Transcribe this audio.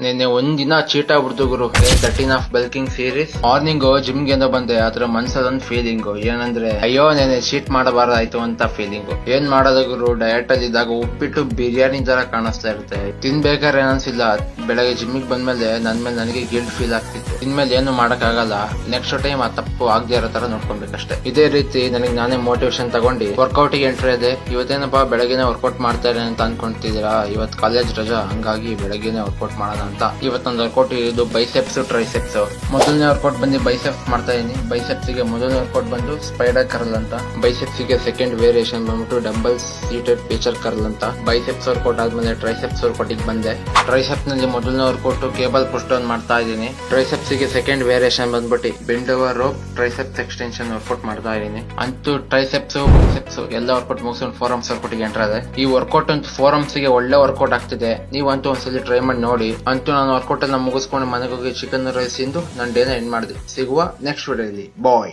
ನಿನ್ನೆ ಒಂದಿನ ಚೀಟ್ ಆಗ್ಬಿಡ್ತು ಗುರು. 13 ಆಫ್ ಬಲ್ಕಿಂಗ್ ಸೀರೀಸ್. ಮಾರ್ನಿಂಗ್ ಜಿಮ್ಗೆ ಏನೋ ಬಂದೆ, ಅದ್ರ ಮನ್ಸದೊಂದ್ ಫೀಲಿಂಗ್ ಏನಂದ್ರೆ ಅಯ್ಯೋ ನೆನೆ ಚೀಟ್ ಮಾಡಬಾರ್ದಾಯ್ತು ಅಂತ ಫೀಲಿಂಗ್. ಏನ್ ಮಾಡೋದು ಗುರು, ಡಯಟ್ ಅಲ್ಲಿ ಇದ್ದಾಗ ಉಪ್ಪಿಟ್ಟು ಬಿರಿಯಾನಿ ತರ ಕಾಣಿಸ್ತಾ ಇರುತ್ತೆ. ತಿನ್ಬೇಕಾದ್ರೆ ಏನನ್ಸಿಲ್ಲ. ಬೆಳಗ್ಗೆ ಜಿಮ್ಮಿಗೆ ಬಂದ್ಮೇಲೆ ನನ್ ಮೇಲೆ ನನಗೆ ಗಿಲ್ಟ್ ಫೀಲ್ ಆಗ್ತಿತ್ತು. ಇನ್ಮೇಲೆ ಏನು ಮಾಡಕ್ ಆಗಲ್ಲ, ನೆಕ್ಸ್ಟ್ ಟೈಮ್ ಆ ತಪ್ಪು ಆಗದೆ ಇರೋ ತರ ನೋಡ್ಕೊಬೇಕಷ್ಟೇ. ಇದೇ ರೀತಿ ನನಗೆ ನಾನೇ ಮೋಟಿವೇಶನ್ ತಗೊಂಡು ವರ್ಕೌಟ್ ಗೆ ಎಂಟ್ರಿ ಇದೆ. ಇವತ್ತೇನಪ್ಪಾ ಬೆಳಗ್ಗೆನೆ ವರ್ಕೌಟ್ ಮಾಡ್ತಾರೆ ಅಂತ ಅನ್ಕೊಂತಿದೀರಾ? ಇವತ್ ಕಾಲೇಜ್ ರಜಾ, ಹಂಗಾಗಿ ಬೆಳಗ್ಗೆನೆ ವರ್ಕೌಟ್ ಮಾಡೋಣ ಅಂತ ಇವತ್ತೊಂದು ವರ್ಕೌಟ್ ಇದು ಬೈಸೆಪ್ಸ್ ಟ್ರೈಸೆಪ್ಸ್. ಮೊದಲನೇ ವರ್ಕೌಟ್ ಬಂದು ಬೈಸೆಪ್ಸ್ ಮಾಡ್ತಾ ಇದೀನಿ. ಬೈಸೆಪ್ಸ್ ಗೆ ಮೊದಲನೇ ವರ್ಕೌಟ್ ಬಂದು ಸ್ಪೈಡರ್ ಕರ್ಲ್ ಅಂತ. ಬೈಸೆಪ್ಸ್ ಗೆ ಸೆಕೆಂಡ್ ವೇರಿಯೇಷನ್ ಬಂದ್ಬಿಟ್ಟು ಡಂಬಲ್ಸ್ ಸೀಟೆಡ್ ಪೀಚರ್ ಕರ್ಲ್ ಅಂತ. ಬೈಸೆಪ್ಸ್ ವರ್ಕೌಟ್ ಆದ್ಮೇಲೆ ಟ್ರೈಸೆಪ್ಸ್ ವರ್ಕೌಟ್ ಗೆ ಬಂದೆ. ಟ್ರೈಸೆಪ್ಸ್ ನಲ್ಲಿ ಮೊದಲನೇ ವರ್ಕೌಟ್ ಕೇಬಲ್ ಪುಶ್ ಡೌನ್ ಮಾಡ್ತಾ ಇದೀನಿ. ಟ್ರೈಸೆಪ್ಸ್ ಗೆ ಸೆಕೆಂಡ್ ವೇರಿಯೇಷನ್ ಬಂದ್ಬಿಟ್ಟು bend over rope triceps extension workout ಮಾಡ್ತಾ ಇದೀನಿ. ಅಂತೂ ಟ್ರೈಸೆಪ್ಸ್ ಬೈಸೆಪ್ಸ್ ಎಲ್ಲ ವರ್ಕೌಟ್ ಮುಗಿಸ್ಕೊಂಡು ಫೋರಮ್ಸ್ ವರ್ಕೌಟ್ ಗೆ ಎಂಟರ್ ಆದೆ. ಈ ವರ್ಕೌಟ್ ಅಂತೂ ಫೋರಮ್ಸ್ ಗೆ ಒಳ್ಳೆ ವರ್ಕೌಟ್ ಆಗ್ತಿದೆ. ನೀವಂತೂ ಒಂದ್ಸಲಿ ಟ್ರೈ ಮಾಡಿ ನೋಡಿ. ಅಂತೂ ನಾನು ವರ್ಕೌಟ್ ಎಲ್ಲ ಮುಗಿಸ್ಕೊಂಡು ಮನೆಗೆ ಹೋಗಿ ಚಿಕನ್ ರೈಸ್ ತಿಂದು ನನ್ನ ಡೇನ ಎಂಡ್ ಮಾಡಿದೆ. ಸಿಗುವ ನೆಕ್ಸ್ಟ್ ವಿಡಿಯೋದಲ್ಲಿ. ಬಾಯ್.